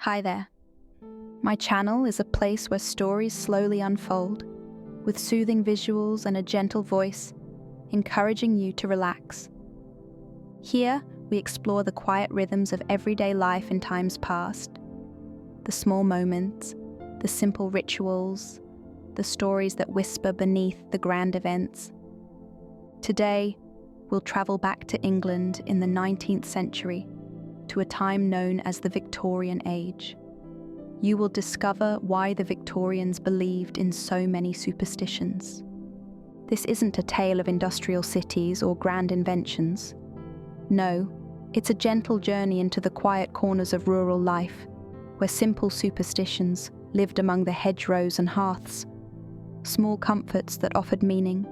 Hi there. My channel is a place where stories slowly unfold, with soothing visuals and a gentle voice, encouraging you to relax. Here, we explore the quiet rhythms of everyday life in times past, the small moments, the simple rituals, the stories that whisper beneath the grand events. Today, we'll travel back to England in the 19th century, to a time known as the Victorian Age. You will discover why the Victorians believed in so many superstitions. This isn't a tale of industrial cities or grand inventions. No, it's a gentle journey into the quiet corners of rural life, where simple superstitions lived among the hedgerows and hearths, small comforts that offered meaning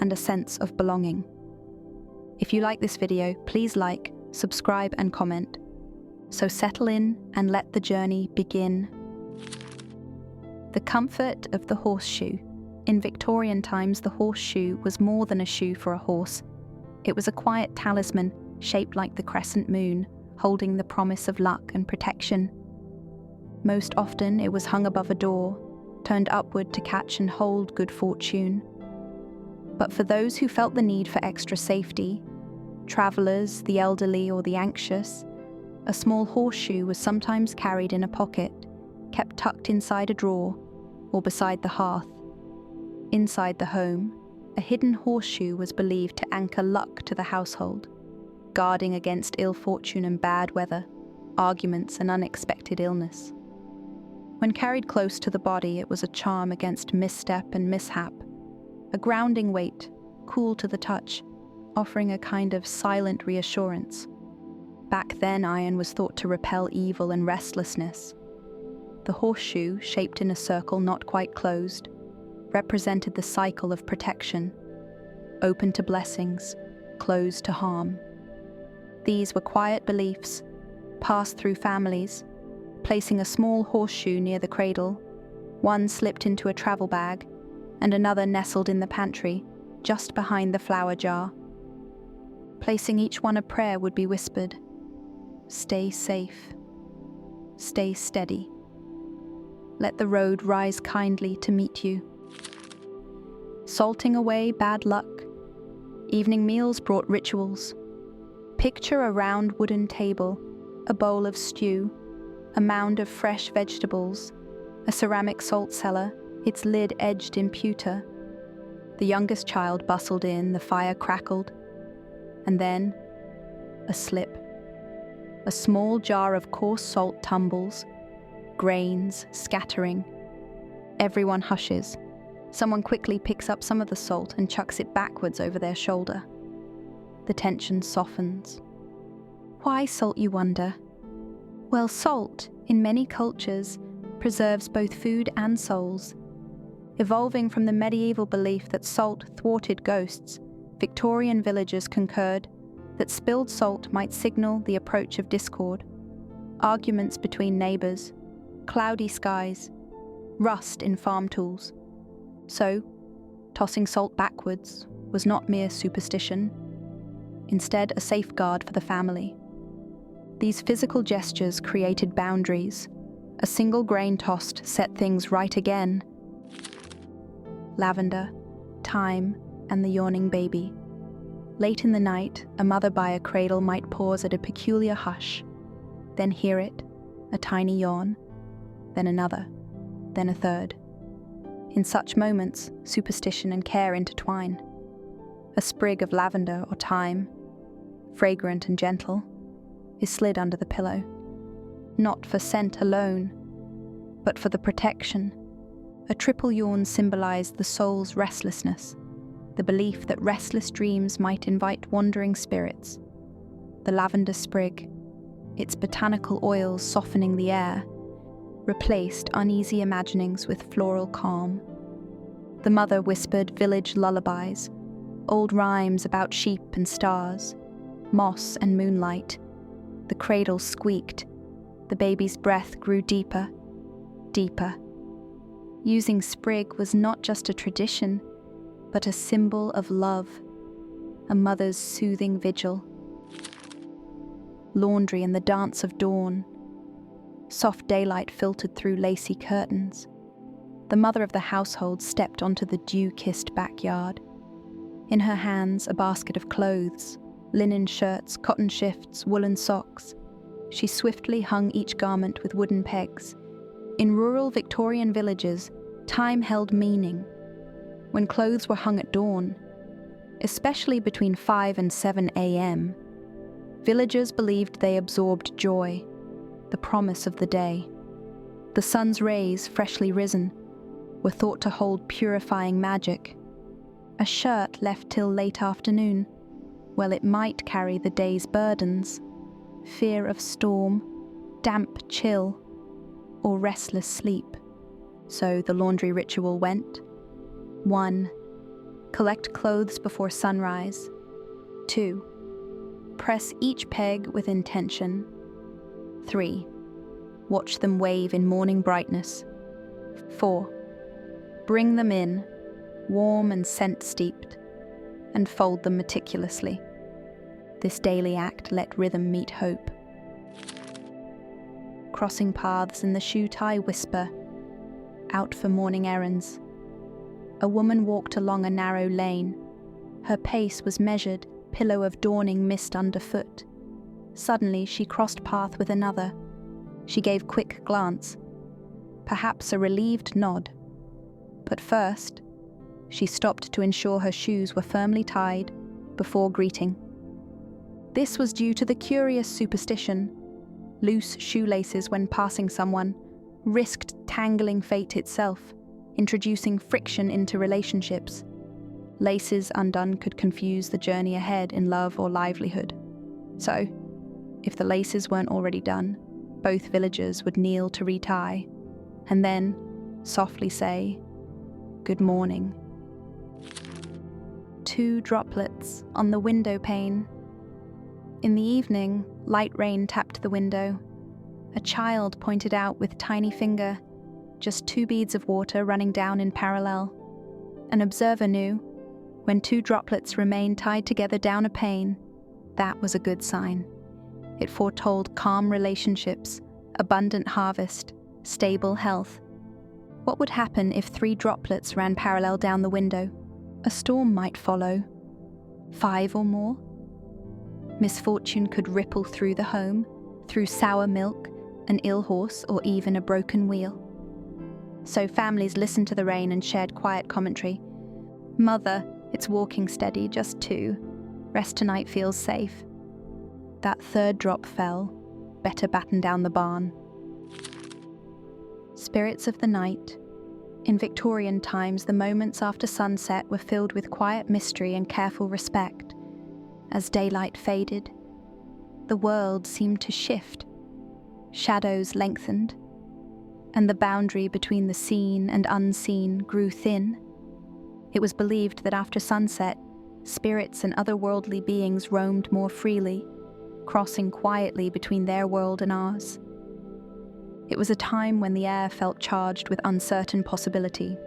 and a sense of belonging. If you like this video, please like, subscribe and comment. So settle in and let the journey begin. The comfort of the horseshoe. In Victorian times, the horseshoe was more than a shoe for a horse. It was a quiet talisman shaped like the crescent moon, holding the promise of luck and protection. Most often, it was hung above a door, turned upward to catch and hold good fortune. But for those who felt the need for extra safety, travelers, the elderly or the anxious, a small horseshoe was sometimes carried in a pocket, kept tucked inside a drawer or beside the hearth. Inside the home, a hidden horseshoe was believed to anchor luck to the household, guarding against ill fortune and bad weather, arguments and unexpected illness. When carried close to the body, it was a charm against misstep and mishap, a grounding weight, cool to the touch, offering a kind of silent reassurance. Back then, iron was thought to repel evil and restlessness. The horseshoe, shaped in a circle not quite closed, represented the cycle of protection, open to blessings, closed to harm. These were quiet beliefs, passed through families, placing a small horseshoe near the cradle, one slipped into a travel bag, and another nestled in the pantry, just behind the flour jar. Placing each one a prayer would be whispered. Stay safe. Stay steady. Let the road rise kindly to meet you. Salting away bad luck. Evening meals brought rituals. Picture a round wooden table, a bowl of stew, a mound of fresh vegetables, a ceramic salt cellar, its lid edged in pewter. The youngest child bustled in, the fire crackled, and then a slip. A small jar of coarse salt tumbles, grains scattering. Everyone hushes. Someone quickly picks up some of the salt and chucks it backwards over their shoulder. The tension softens. Why salt, you wonder? Well, salt, in many cultures, preserves both food and souls. Evolving from the medieval belief that salt thwarted ghosts, Victorian villagers concurred that spilled salt might signal the approach of discord, arguments between neighbours, cloudy skies, rust in farm tools. So, tossing salt backwards was not mere superstition, instead a safeguard for the family. These physical gestures created boundaries. A single grain tossed set things right again. Lavender, thyme, and the yawning baby. Late in the night, a mother by a cradle might pause at a peculiar hush, then hear it, a tiny yawn, then another, then a third. In such moments, superstition and care intertwine. A sprig of lavender or thyme, fragrant and gentle, is slid under the pillow, not for scent alone, but for the protection. A triple yawn symbolized the soul's restlessness, the belief that restless dreams might invite wandering spirits. The lavender sprig, its botanical oils softening the air, replaced uneasy imaginings with floral calm. The mother whispered village lullabies, old rhymes about sheep and stars, moss and moonlight. The cradle squeaked. The baby's breath grew deeper, deeper. Using sprig was not just a tradition, but a symbol of love, a mother's soothing vigil. Laundry and the dance of dawn. Soft daylight filtered through lacy curtains. The mother of the household stepped onto the dew-kissed backyard. In her hands, a basket of clothes, linen shirts, cotton shifts, woolen socks. She swiftly hung each garment with wooden pegs. In rural Victorian villages, time held meaning. When clothes were hung at dawn, especially between 5 and 7 a.m., villagers believed they absorbed joy, the promise of the day. The sun's rays, freshly risen, were thought to hold purifying magic. A shirt left till late afternoon, well, it might carry the day's burdens, fear of storm, damp chill, or restless sleep. So the laundry ritual went. 1. Collect clothes before sunrise. 2. Press each peg with intention. 3. Watch them wave in morning brightness. 4. Bring them in, warm and scent-steeped, and fold them meticulously. This daily act let rhythm meet hope. Crossing paths in the shoe-tie whisper, out for morning errands. A woman walked along a narrow lane. Her pace was measured, pillow of dawning mist underfoot. Suddenly she crossed path with another. She gave quick glance, perhaps a relieved nod. But first, she stopped to ensure her shoes were firmly tied before greeting. This was due to the curious superstition. Loose shoelaces when passing someone risked tangling fate itself, introducing friction into relationships. Laces undone could confuse the journey ahead in love or livelihood. So, if the laces weren't already done, both villagers would kneel to retie, and then softly say, "Good morning." 2 droplets on the window pane. In the evening, light rain tapped the window. A child pointed out with tiny finger, just 2 beads of water running down in parallel. An observer knew, when 2 droplets remained tied together down a pane, that was a good sign. It foretold calm relationships, abundant harvest, stable health. What would happen if 3 droplets ran parallel down the window? A storm might follow. 5 or more? Misfortune could ripple through the home, through sour milk, an ill horse, or even a broken wheel. So families listened to the rain and shared quiet commentary. "Mother, it's walking steady, just 2. Rest tonight feels safe." That 3rd drop fell. Better batten down the barn. Spirits of the night. In Victorian times, the moments after sunset were filled with quiet mystery and careful respect. As daylight faded, the world seemed to shift. Shadows lengthened, and the boundary between the seen and unseen grew thin. It was believed that after sunset, spirits and otherworldly beings roamed more freely, crossing quietly between their world and ours. It was a time when the air felt charged with uncertain possibility.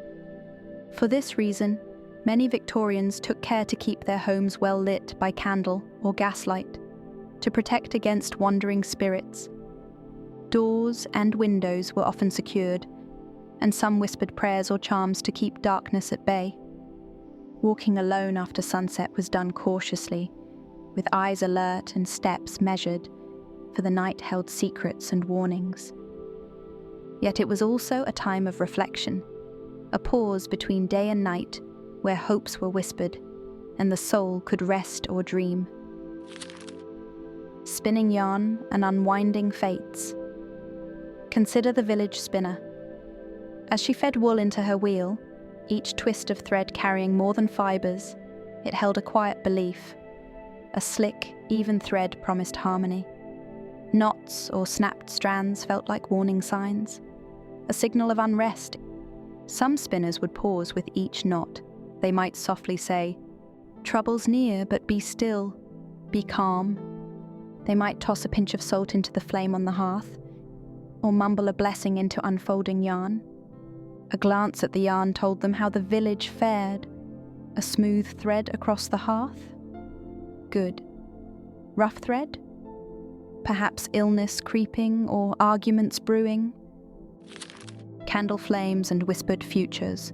For this reason, many Victorians took care to keep their homes well lit by candle or gaslight, to protect against wandering spirits. Doors and windows were often secured, and some whispered prayers or charms to keep darkness at bay. Walking alone after sunset was done cautiously, with eyes alert and steps measured, for the night held secrets and warnings. Yet it was also a time of reflection, a pause between day and night where hopes were whispered and the soul could rest or dream. Spinning yarn and unwinding fates. Consider the village spinner. As she fed wool into her wheel, each twist of thread carrying more than fibres, it held a quiet belief. A slick, even thread promised harmony. Knots or snapped strands felt like warning signs, a signal of unrest. Some spinners would pause with each knot. They might softly say, "Trouble's near, but be still, be calm." They might toss a pinch of salt into the flame on the hearth, or mumble a blessing into unfolding yarn. A glance at the yarn told them how the village fared. A smooth thread across the hearth? Good. Rough thread? perhaps illness creeping or arguments brewing. Candle flames and whispered futures.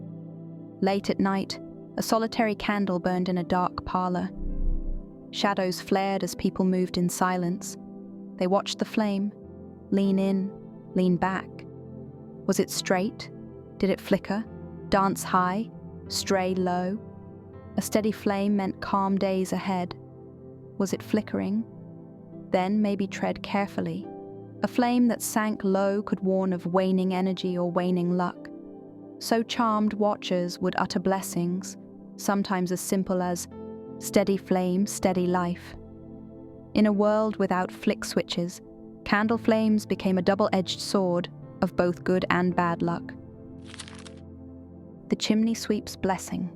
Late at night, a solitary candle burned in a dark parlor. Shadows flared as people moved in silence. They watched the flame, lean in, lean back. Was it straight? Did it flicker, dance high, stray low? A steady flame meant calm days ahead. Was it flickering? Then maybe tread carefully. A flame that sank low could warn of waning energy or waning luck. So charmed watchers would utter blessings, sometimes as simple as, "Steady flame, steady life." In a world without flick switches, candle flames became a double-edged sword of both good and bad luck. The chimney sweep's blessing.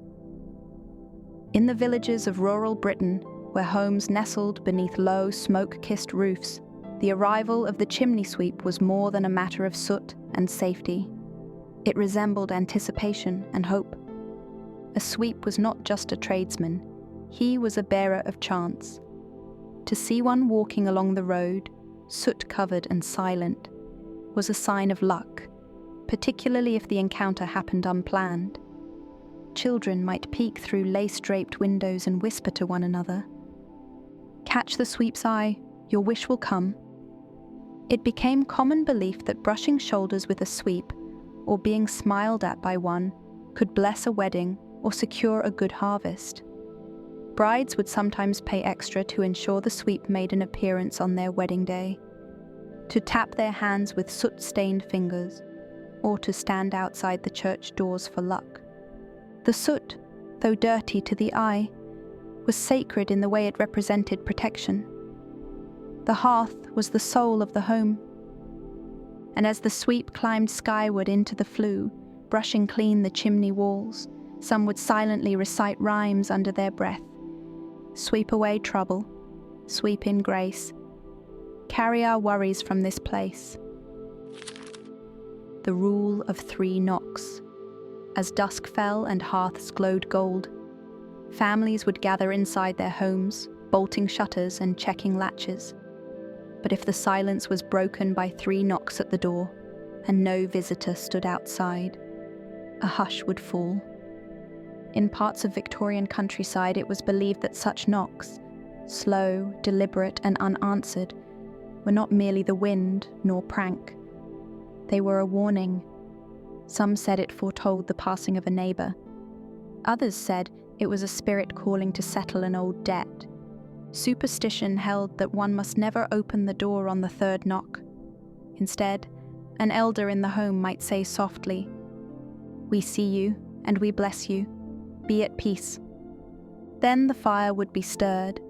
In the villages of rural Britain, where homes nestled beneath low, smoke-kissed roofs, the arrival of the chimney sweep was more than a matter of soot and safety. It resembled anticipation and hope. A sweep was not just a tradesman, he was a bearer of chance. To see one walking along the road, soot-covered and silent, was a sign of luck, particularly if the encounter happened unplanned. Children might peek through lace-draped windows and whisper to one another, "Catch the sweep's eye, your wish will come." It became common belief that brushing shoulders with a sweep, or being smiled at by one, could bless a wedding or secure a good harvest. Brides would sometimes pay extra to ensure the sweep made an appearance on their wedding day, to tap their hands with soot-stained fingers, or to stand outside the church doors for luck. The soot, though dirty to the eye, was sacred in the way it represented protection. The hearth was the soul of the home. And as the sweep climbed skyward into the flue, brushing clean the chimney walls, some would silently recite rhymes under their breath. Sweep away trouble, sweep in grace, carry our worries from this place. The rule of 3 knocks. As dusk fell and hearths glowed gold, families would gather inside their homes, bolting shutters and checking latches. But if the silence was broken by 3 knocks at the door, and no visitor stood outside, a hush would fall. In parts of Victorian countryside, it was believed that such knocks, slow, deliberate, and unanswered, were not merely the wind nor prank. They were a warning. Some said it foretold the passing of a neighbour. Others said it was a spirit calling to settle an old debt. Superstition held that one must never open the door on the 3rd knock. Instead, an elder in the home might say softly, "We see you, and we bless you. Be at peace." Then the fire would be stirred,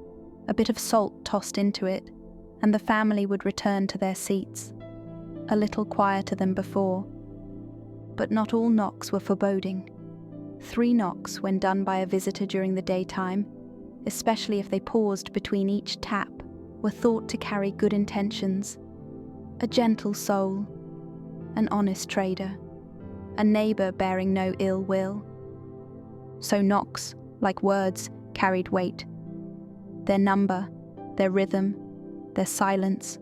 a bit of salt tossed into it, and the family would return to their seats, a little quieter than before. But not all knocks were foreboding. 3 knocks, when done by a visitor during the daytime, especially if they paused between each tap, were thought to carry good intentions. A gentle soul, an honest trader, a neighbour bearing no ill will. So knocks, like words, carried weight. Their number, their rhythm, their silence.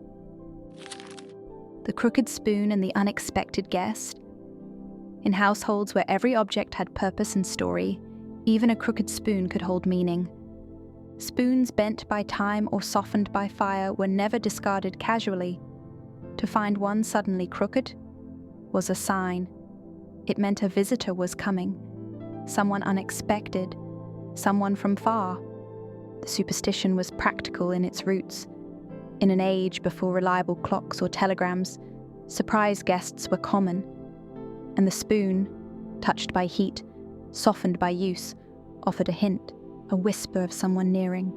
The crooked spoon and the unexpected guest. In households where every object had purpose and story, even a crooked spoon could hold meaning. Spoons bent by time or softened by fire were never discarded casually. To find one suddenly crooked was a sign. It meant a visitor was coming, someone unexpected, someone from far. The superstition was practical in its roots. In an age before reliable clocks or telegrams, surprise guests were common. And the spoon, touched by heat, softened by use, offered a hint, a whisper of someone nearing.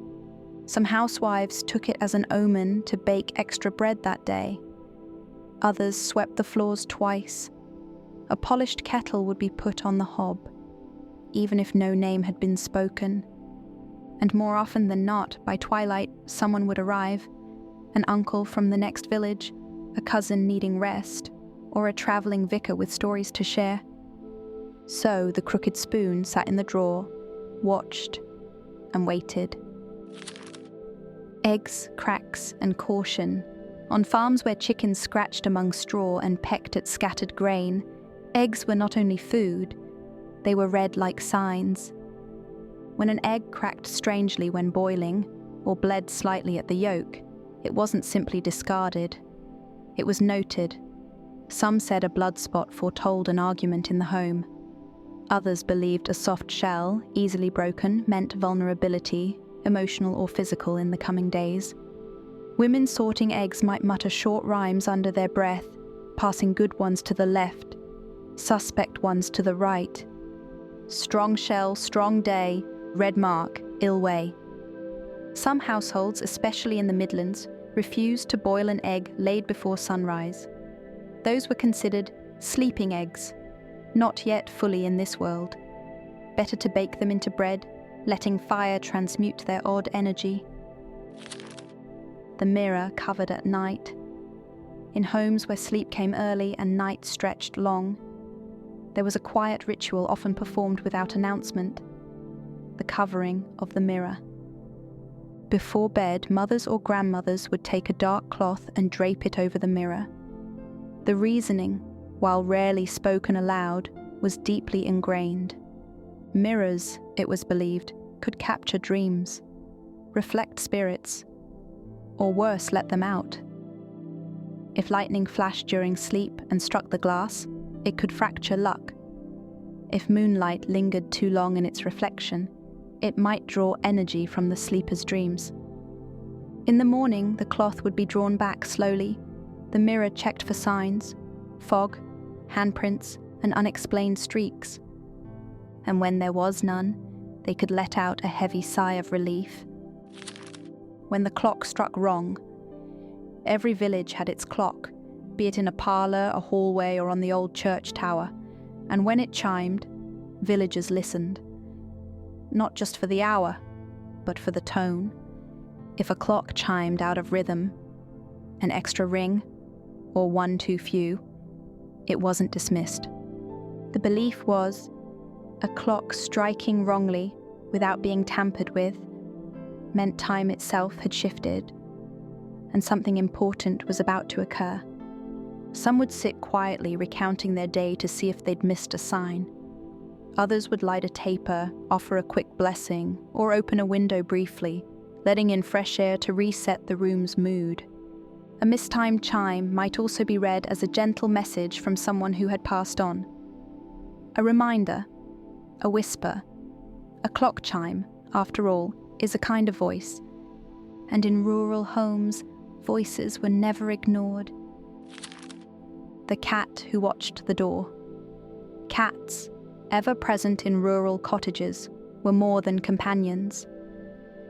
Some housewives took it as an omen to bake extra bread that day. Others swept the floors twice. A polished kettle would be put on the hob, even if no name had been spoken. And more often than not, by twilight, someone would arrive, an uncle from the next village, a cousin needing rest, or a travelling vicar with stories to share. So the crooked spoon sat in the drawer, watched, and waited. Eggs, cracks, and caution On farms where chickens scratched among straw and pecked at scattered grain, eggs were not only food, they were read like signs. When an egg cracked strangely when boiling, or bled slightly at the yolk, it wasn't simply discarded. It was noted. Some said a blood spot foretold an argument in the home. Others believed a soft shell, easily broken, meant vulnerability, emotional or physical, in the coming days. Women sorting eggs might mutter short rhymes under their breath, passing good ones to the left, suspect ones to the right. Strong shell, strong day, red mark, ill way. Some households, especially in the Midlands, refused to boil an egg laid before sunrise. Those were considered sleeping eggs, not yet fully in this world. Better to bake them into bread, letting fire transmute their odd energy. The mirror covered at night. In homes where sleep came early and night stretched long, there was a quiet ritual often performed without announcement: the covering of the mirror. Before bed, mothers or grandmothers would take a dark cloth and drape it over the mirror. The reasoning, while rarely spoken aloud, was deeply ingrained. Mirrors, it was believed, could capture dreams, reflect spirits, or worse, let them out. If lightning flashed during sleep and struck the glass, it could fracture luck. If moonlight lingered too long in its reflection, it might draw energy from the sleeper's dreams. In the morning, the cloth would be drawn back slowly, the mirror checked for signs, fog, handprints, and unexplained streaks. And when there was none, they could let out a heavy sigh of relief. When the clock struck wrong, every village had its clock, be it in a parlour, a hallway, or on the old church tower, and when it chimed, villagers listened. Not just for the hour, but for the tone. If a clock chimed out of rhythm, an extra ring, or one too few, it wasn't dismissed. The belief was, a clock striking wrongly, without being tampered with, meant time itself had shifted, and something important was about to occur. Some would sit quietly recounting their day to see if they'd missed a sign. Others would light a taper, offer a quick blessing, or open a window briefly, letting in fresh air to reset the room's mood. A mistimed chime might also be read as a gentle message from someone who had passed on. A reminder, a whisper, a clock chime, after all, is a kind of voice. And in rural homes, voices were never ignored. The cat who watched the door. Cats, ever present in rural cottages, were more than companions.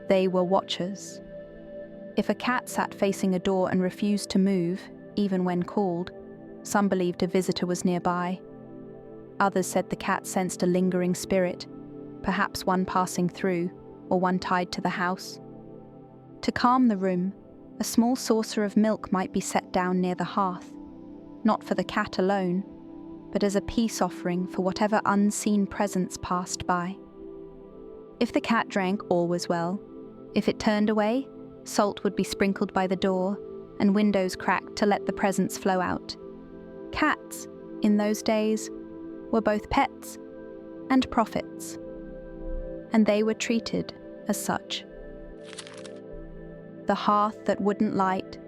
They were watchers. If a cat sat facing a door and refused to move, even when called, some believed a visitor was nearby. Others said the cat sensed a lingering spirit, perhaps one passing through, or one tied to the house. To calm the room, a small saucer of milk might be set down near the hearth, not for the cat alone, but as a peace offering for whatever unseen presence passed by. If the cat drank, all was well. If it turned away, salt would be sprinkled by the door and windows cracked to let the presence flow out. Cats, in those days, were both pets and prophets, and they were treated as such. The hearth that wouldn't light.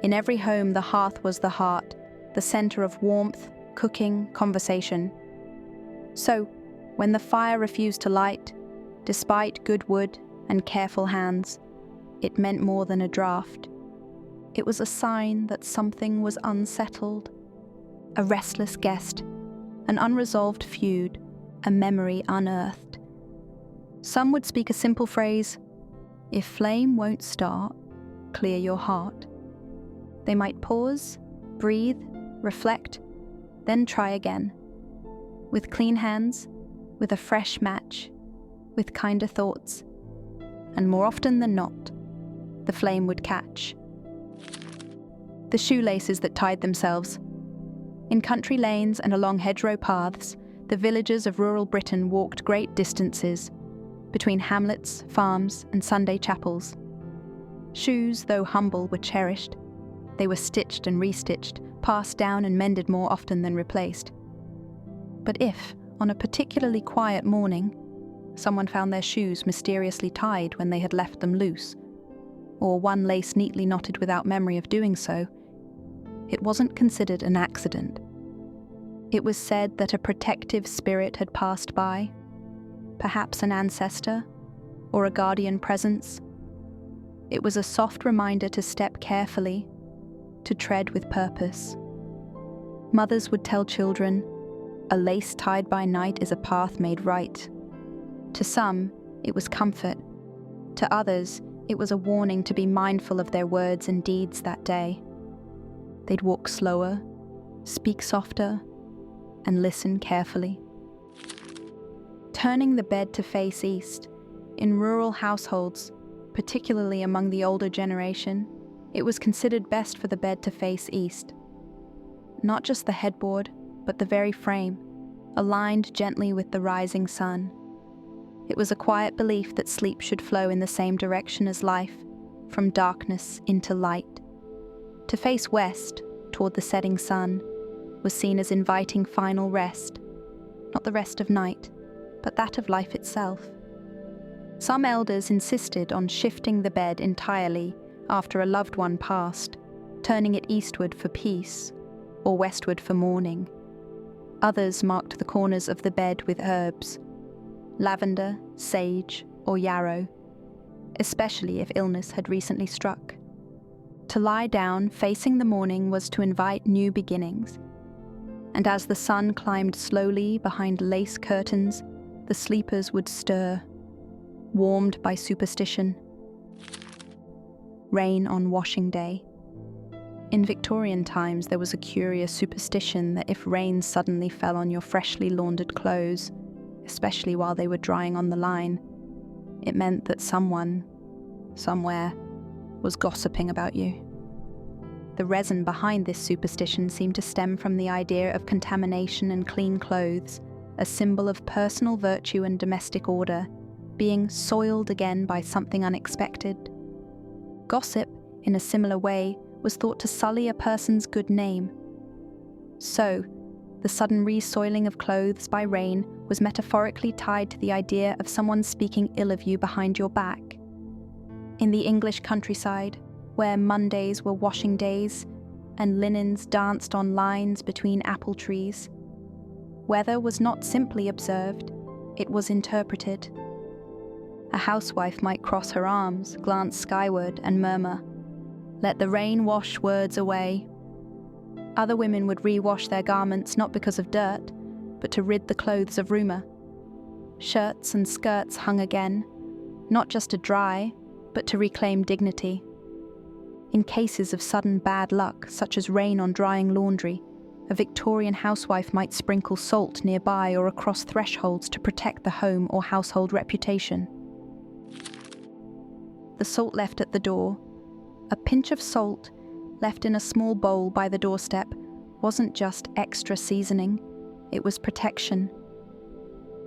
In every home, the hearth was the heart, the centre of warmth, cooking, conversation. So, when the fire refused to light, despite good wood and careful hands, it meant more than a draught. It was a sign that something was unsettled, a restless guest, an unresolved feud, a memory unearthed. Some would speak a simple phrase, "If flame won't start, clear your heart." They might pause, breathe, reflect, then try again. With clean hands, with a fresh match, with kinder thoughts, and more often than not, the flame would catch. The shoelaces that tied themselves. In country lanes and along hedgerow paths, the villagers of rural Britain walked great distances, between hamlets, farms, and Sunday chapels. Shoes, though humble, were cherished. They were stitched and restitched, passed down and mended more often than replaced. But if, on a particularly quiet morning, someone found their shoes mysteriously tied when they had left them loose, or one lace neatly knotted without memory of doing so, it wasn't considered an accident. It was said that a protective spirit had passed by, perhaps an ancestor, or a guardian presence. It was a soft reminder to step carefully, to tread with purpose. Mothers would tell children, "A lace tied by night is a path made right." To some, it was comfort. To others, it was a warning to be mindful of their words and deeds that day. They'd walk slower, speak softer, and listen carefully. Turning the bed to face east, in rural households, particularly among the older generation, it was considered best for the bed to face east. Not just the headboard, but the very frame, aligned gently with the rising sun. It was a quiet belief that sleep should flow in the same direction as life, from darkness into light. To face west, toward the setting sun, was seen as inviting final rest, not the rest of night, but that of life itself. Some elders insisted on shifting the bed entirely after a loved one passed, turning it eastward for peace, or westward for mourning. Others marked the corners of the bed with herbs, lavender, sage, or yarrow, especially if illness had recently struck. To lie down facing the morning was to invite new beginnings, and as the sun climbed slowly behind lace curtains, the sleepers would stir, warmed by superstition. Rain on washing day. In Victorian times, there was a curious superstition that if rain suddenly fell on your freshly laundered clothes, especially while they were drying on the line, it meant that someone, somewhere, was gossiping about you. The reason behind this superstition seemed to stem from the idea of contamination and clean clothes, a symbol of personal virtue and domestic order, being soiled again by something unexpected. Gossip, in a similar way, was thought to sully a person's good name. So, the sudden resoiling of clothes by rain was metaphorically tied to the idea of someone speaking ill of you behind your back. In the English countryside, where Mondays were washing days and linens danced on lines between apple trees, weather was not simply observed, it was interpreted. A housewife might cross her arms, glance skyward, and murmur, "Let the rain wash words away." Other women would rewash their garments not because of dirt, but to rid the clothes of rumour. Shirts and skirts hung again, not just to dry, but to reclaim dignity. In cases of sudden bad luck, such as rain on drying laundry, a Victorian housewife might sprinkle salt nearby or across thresholds to protect the home or household reputation. The salt left at the door, a pinch of salt left in a small bowl by the doorstep, wasn't just extra seasoning, it was protection.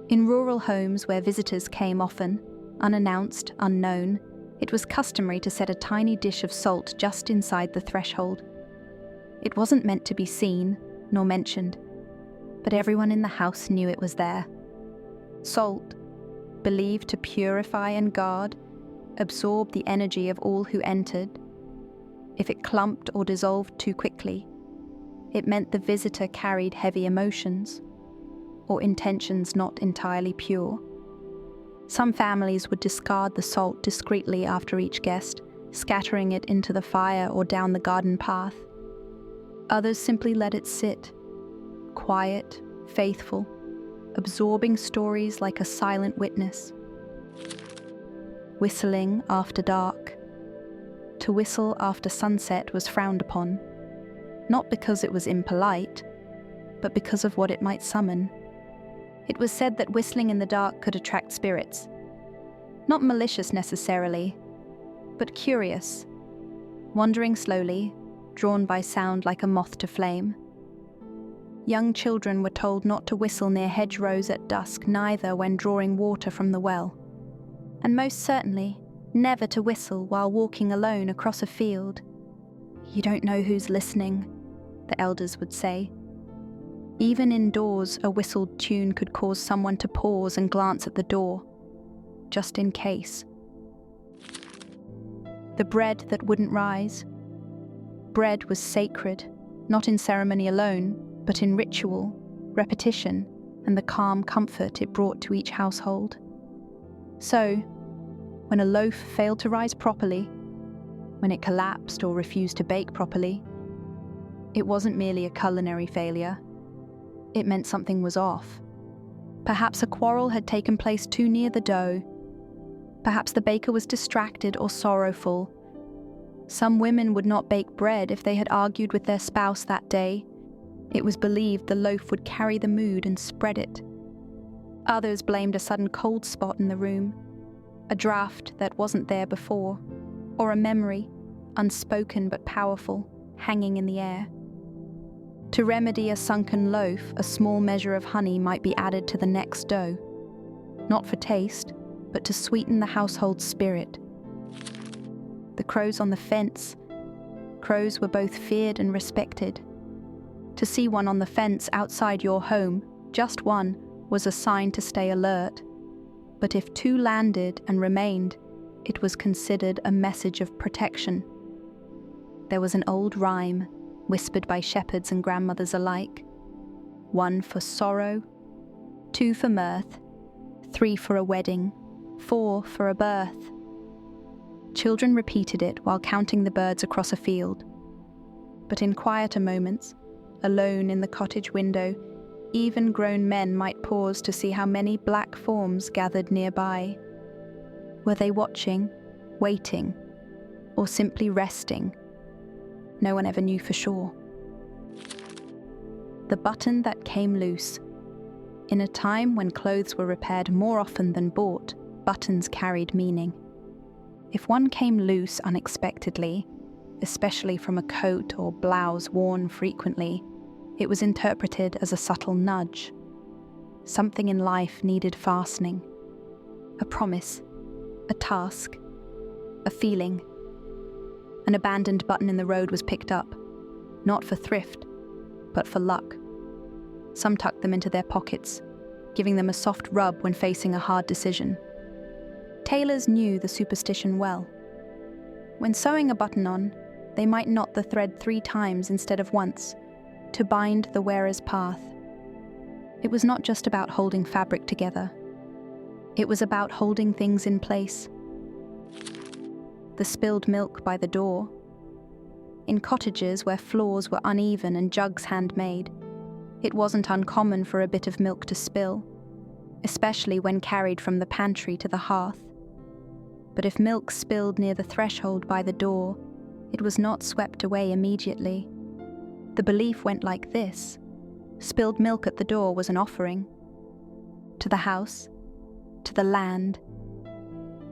In rural homes where visitors came often, unannounced, unknown, it was customary to set a tiny dish of salt just inside the threshold. It wasn't meant to be seen, nor mentioned, but everyone in the house knew it was there. Salt, believed to purify and guard, absorbed the energy of all who entered. If it clumped or dissolved too quickly, it meant the visitor carried heavy emotions, or intentions not entirely pure. Some families would discard the salt discreetly after each guest, scattering it into the fire or down the garden path. Others simply let it sit, quiet, faithful, absorbing stories like a silent witness. Whistling after dark. To whistle after sunset was frowned upon, not because it was impolite, but because of what it might summon. It was said that whistling in the dark could attract spirits. Not malicious necessarily, but curious, wandering slowly, drawn by sound like a moth to flame. Young children were told not to whistle near hedgerows at dusk, neither when drawing water from the well. And most certainly, never to whistle while walking alone across a field. "You don't know who's listening," the elders would say. Even indoors, a whistled tune could cause someone to pause and glance at the door, just in case. The bread that wouldn't rise. Bread was sacred, not in ceremony alone, but in ritual, repetition, and the calm comfort it brought to each household. So, when a loaf failed to rise properly, when it collapsed or refused to bake properly, it wasn't merely a culinary failure. It meant something was off. Perhaps a quarrel had taken place too near the dough. Perhaps the baker was distracted or sorrowful. Some women would not bake bread if they had argued with their spouse that day. It was believed the loaf would carry the mood and spread it. Others blamed a sudden cold spot in the room, a draft that wasn't there before, or a memory, unspoken but powerful, hanging in the air. To remedy a sunken loaf, a small measure of honey might be added to the next dough, not for taste, but to sweeten the household's spirit. The crows on the fence. Crows were both feared and respected. To see one on the fence outside your home, just one, was a sign to stay alert. But if two landed and remained, it was considered a message of protection. There was an old rhyme, whispered by shepherds and grandmothers alike. 1 for sorrow, 2 for mirth, 3 for a wedding, 4 for a birth. Children repeated it while counting the birds across a field. But in quieter moments, alone in the cottage window, even grown men might pause to see how many black forms gathered nearby. Were they watching, waiting, or simply resting? No one ever knew for sure. The button that came loose. In a time when clothes were repaired more often than bought, buttons carried meaning. If one came loose unexpectedly, especially from a coat or blouse worn frequently, it was interpreted as a subtle nudge. Something in life needed fastening. A promise, a task, a feeling. An abandoned button in the road was picked up, not for thrift, but for luck. Some tucked them into their pockets, giving them a soft rub when facing a hard decision. Tailors knew the superstition well. When sewing a button on, they might knot the thread 3 times instead of once, to bind the wearer's path. It was not just about holding fabric together. It was about holding things in place. The spilled milk by the door. In cottages where floors were uneven and jugs handmade, it wasn't uncommon for a bit of milk to spill, especially when carried from the pantry to the hearth. But if milk spilled near the threshold by the door, it was not swept away immediately. The belief went like this: spilled milk at the door was an offering. To the house, to the land,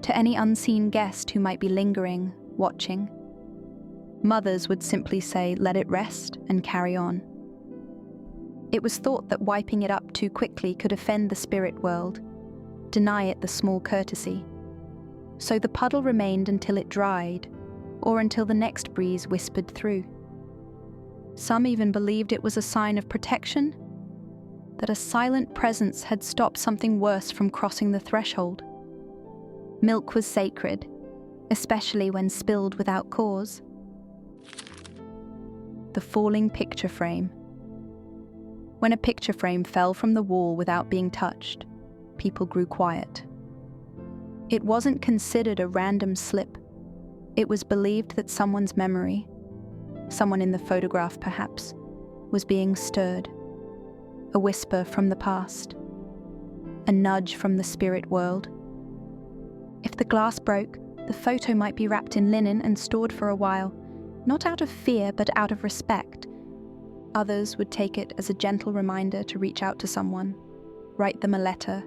to any unseen guest who might be lingering, watching. Mothers would simply say, "Let it rest," and carry on. It was thought that wiping it up too quickly could offend the spirit world, deny it the small courtesy. So the puddle remained until it dried, or until the next breeze whispered through. Some even believed it was a sign of protection, that a silent presence had stopped something worse from crossing the threshold. Milk was sacred, especially when spilled without cause. The falling picture frame. When a picture frame fell from the wall without being touched, people grew quiet. It wasn't considered a random slip. It was believed that someone's memory, someone in the photograph perhaps, was being stirred. A whisper from the past. A nudge from the spirit world. If the glass broke, the photo might be wrapped in linen and stored for a while, not out of fear but out of respect. Others would take it as a gentle reminder to reach out to someone, write them a letter,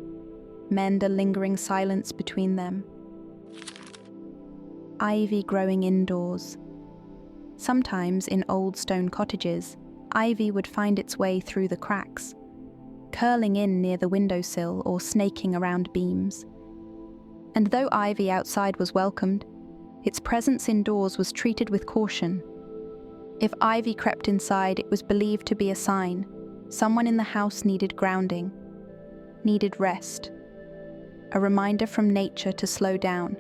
mend a lingering silence between them. Ivy growing indoors. Sometimes in old stone cottages, ivy would find its way through the cracks, curling in near the windowsill or snaking around beams. And though ivy outside was welcomed, its presence indoors was treated with caution. If ivy crept inside, it was believed to be a sign someone in the house needed grounding, needed rest, a reminder from nature to slow down.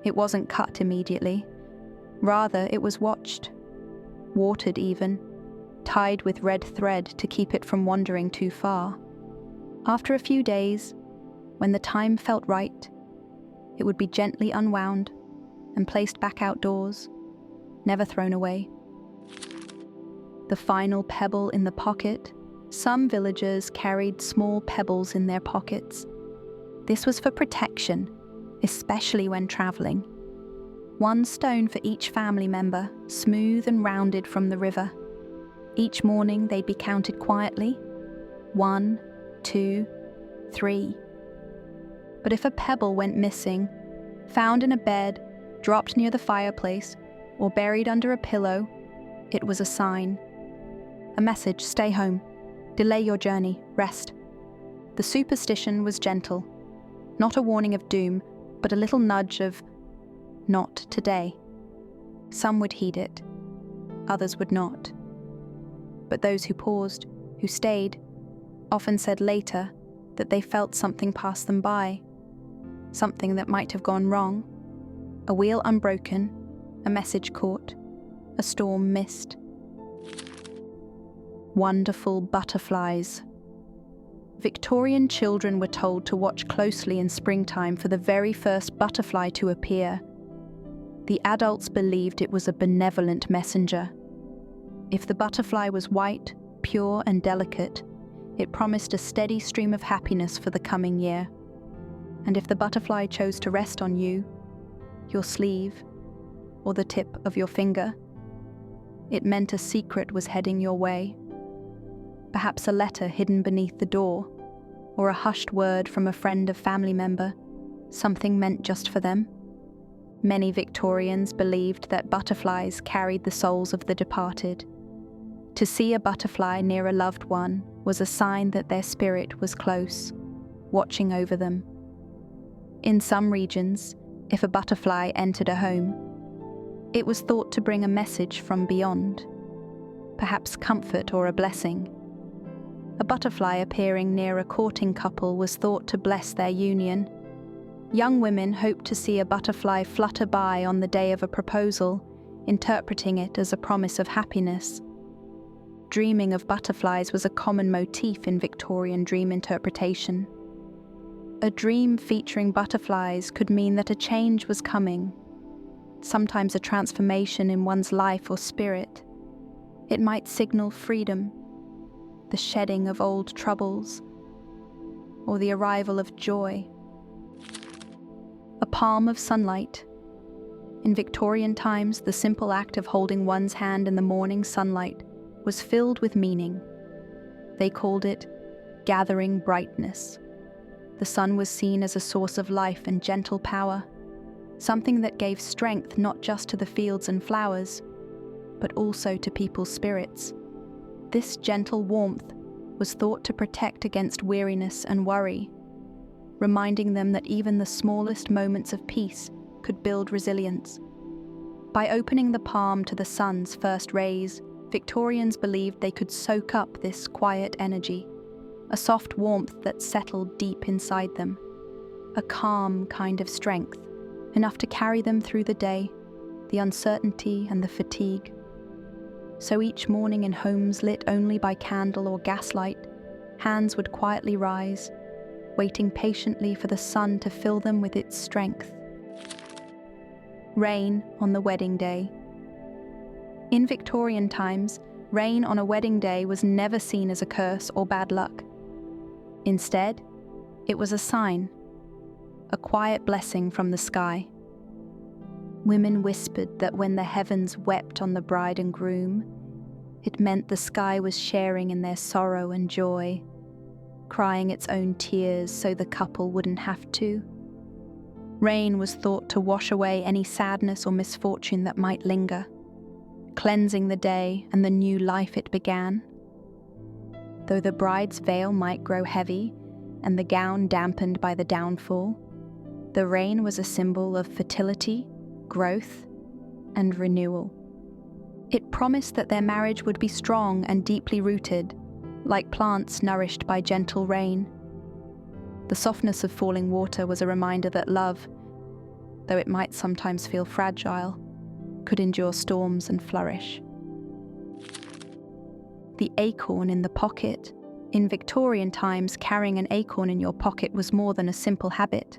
It wasn't cut immediately. Rather, it was watched, watered even, tied with red thread to keep it from wandering too far. After a few days, when the time felt right, it would be gently unwound and placed back outdoors, never thrown away. The final pebble in the pocket. Some villagers carried small pebbles in their pockets. This was for protection, especially when traveling. One stone for each family member, smooth and rounded from the river. Each morning they'd be counted quietly. 1, 2, 3. But if a pebble went missing, found in a bed, dropped near the fireplace, or buried under a pillow, it was a sign. A message: stay home, delay your journey, rest. The superstition was gentle, not a warning of doom, but a little nudge of, not today. Some would heed it, others would not. But those who paused, who stayed, often said later that they felt something pass them by, something that might have gone wrong, a wheel unbroken, a message caught, a storm missed. Wonderful butterflies. Victorian children were told to watch closely in springtime for the very first butterfly to appear. The adults believed it was a benevolent messenger. If the butterfly was white, pure and delicate, it promised a steady stream of happiness for the coming year. And if the butterfly chose to rest on you, your sleeve, or the tip of your finger, it meant a secret was heading your way. Perhaps a letter hidden beneath the door, or a hushed word from a friend or family member, something meant just for them. Many Victorians believed that butterflies carried the souls of the departed. To see a butterfly near a loved one was a sign that their spirit was close, watching over them. In some regions, if a butterfly entered a home, it was thought to bring a message from beyond, perhaps comfort or a blessing. A butterfly appearing near a courting couple was thought to bless their union. Young women hoped to see a butterfly flutter by on the day of a proposal, interpreting it as a promise of happiness. Dreaming of butterflies was a common motif in Victorian dream interpretation. A dream featuring butterflies could mean that a change was coming, sometimes a transformation in one's life or spirit. It might signal freedom, the shedding of old troubles, or the arrival of joy. A palm of sunlight. In Victorian times, the simple act of holding one's hand in the morning sunlight was filled with meaning. They called it gathering brightness. The sun was seen as a source of life and gentle power, something that gave strength not just to the fields and flowers, but also to people's spirits. This gentle warmth was thought to protect against weariness and worry, reminding them that even the smallest moments of peace could build resilience. By opening the palm to the sun's first rays, Victorians believed they could soak up this quiet energy, a soft warmth that settled deep inside them, a calm kind of strength, enough to carry them through the day, the uncertainty and the fatigue. So each morning in homes lit only by candle or gaslight, hands would quietly rise, waiting patiently for the sun to fill them with its strength. Rain on the wedding day. In Victorian times, rain on a wedding day was never seen as a curse or bad luck. Instead, it was a sign, a quiet blessing from the sky. Women whispered that when the heavens wept on the bride and groom, it meant the sky was sharing in their sorrow and joy, crying its own tears so the couple wouldn't have to. Rain was thought to wash away any sadness or misfortune that might linger, cleansing the day and the new life it began. Though the bride's veil might grow heavy and the gown dampened by the downfall, the rain was a symbol of fertility, growth, and renewal. It promised that their marriage would be strong and deeply rooted, like plants nourished by gentle rain. The softness of falling water was a reminder that love, though it might sometimes feel fragile, could endure storms and flourish. The acorn in the pocket. In Victorian times, carrying an acorn in your pocket was more than a simple habit.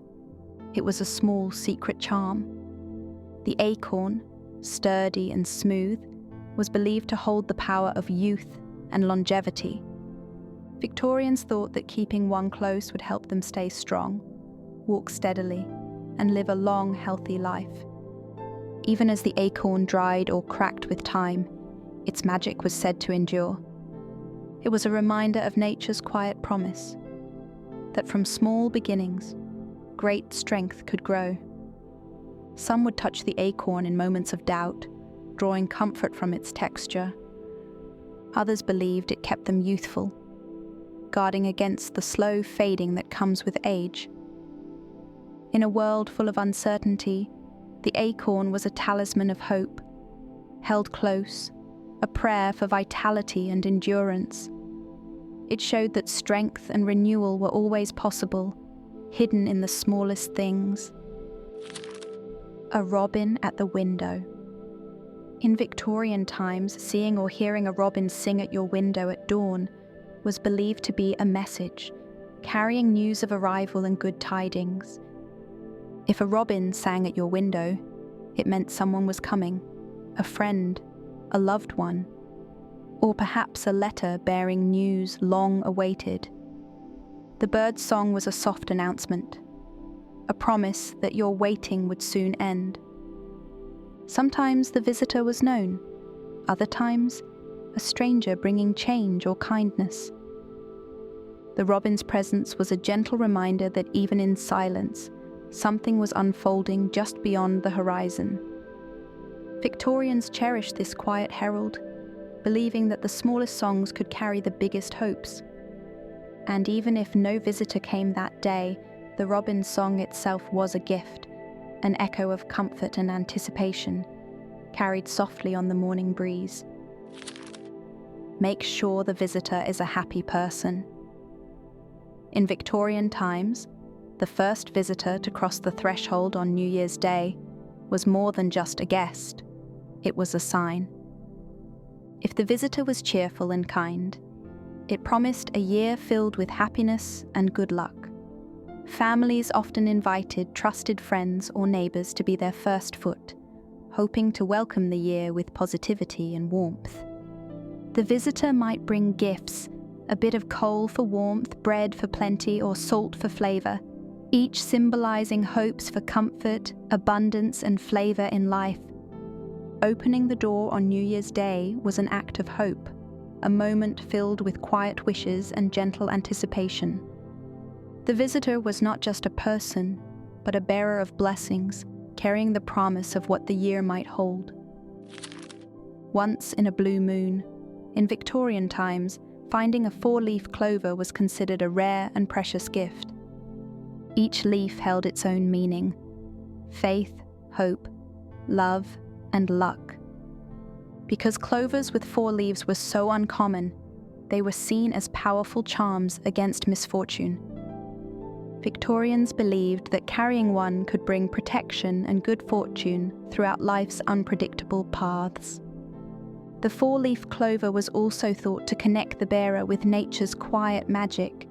It was a small secret charm. The acorn, sturdy and smooth, was believed to hold the power of youth and longevity. Victorians thought that keeping one close would help them stay strong, walk steadily, and live a long, healthy life. Even as the acorn dried or cracked with time, its magic was said to endure. It was a reminder of nature's quiet promise, that from small beginnings, great strength could grow. Some would touch the acorn in moments of doubt, drawing comfort from its texture. Others believed it kept them youthful, guarding against the slow fading that comes with age. In a world full of uncertainty, the acorn was a talisman of hope, held close, a prayer for vitality and endurance. It showed that strength and renewal were always possible, hidden in the smallest things. A robin at the window. In Victorian times, seeing or hearing a robin sing at your window at dawn was believed to be a message, carrying news of arrival and good tidings. If a robin sang at your window, it meant someone was coming, a friend, a loved one, or perhaps a letter bearing news long awaited. The bird's song was a soft announcement, a promise that your waiting would soon end. Sometimes the visitor was known, other times a stranger bringing change or kindness. The robin's presence was a gentle reminder that even in silence, something was unfolding just beyond the horizon. Victorians cherished this quiet herald, believing that the smallest songs could carry the biggest hopes. And even if no visitor came that day, the robin's song itself was a gift, an echo of comfort and anticipation, carried softly on the morning breeze. Make sure the visitor is a happy person. In Victorian times, the first visitor to cross the threshold on New Year's Day was more than just a guest. It was a sign. If the visitor was cheerful and kind, it promised a year filled with happiness and good luck. Families often invited trusted friends or neighbours to be their first foot, hoping to welcome the year with positivity and warmth. The visitor might bring gifts, a bit of coal for warmth, bread for plenty, or salt for flavour, each symbolising hopes for comfort, abundance and flavour in life. Opening the door on New Year's Day was an act of hope, a moment filled with quiet wishes and gentle anticipation. The visitor was not just a person, but a bearer of blessings, carrying the promise of what the year might hold. Once in a blue moon, in Victorian times, finding a 4-leaf clover was considered a rare and precious gift. Each leaf held its own meaning: faith, hope, love, and luck. Because clovers with 4 leaves were so uncommon, they were seen as powerful charms against misfortune. Victorians believed that carrying one could bring protection and good fortune throughout life's unpredictable paths. The 4-leaf clover was also thought to connect the bearer with nature's quiet magic,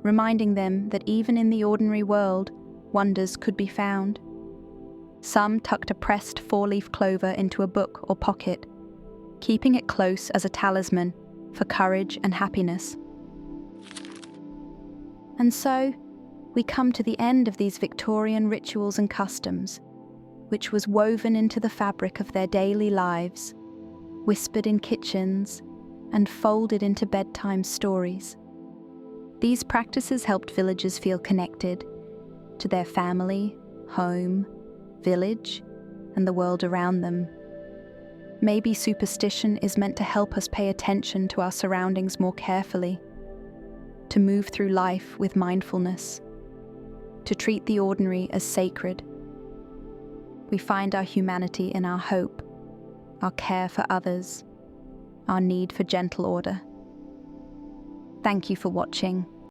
reminding them that even in the ordinary world, wonders could be found. Some tucked a pressed 4-leaf clover into a book or pocket, keeping it close as a talisman for courage and happiness. And so, we come to the end of these Victorian rituals and customs, which was woven into the fabric of their daily lives, whispered in kitchens, and folded into bedtime stories. These practices helped villagers feel connected to their family, home, village, and the world around them. Maybe superstition is meant to help us pay attention to our surroundings more carefully, to move through life with mindfulness, to treat the ordinary as sacred. We find our humanity in our hope, our care for others, our need for gentle order. Thank you for watching.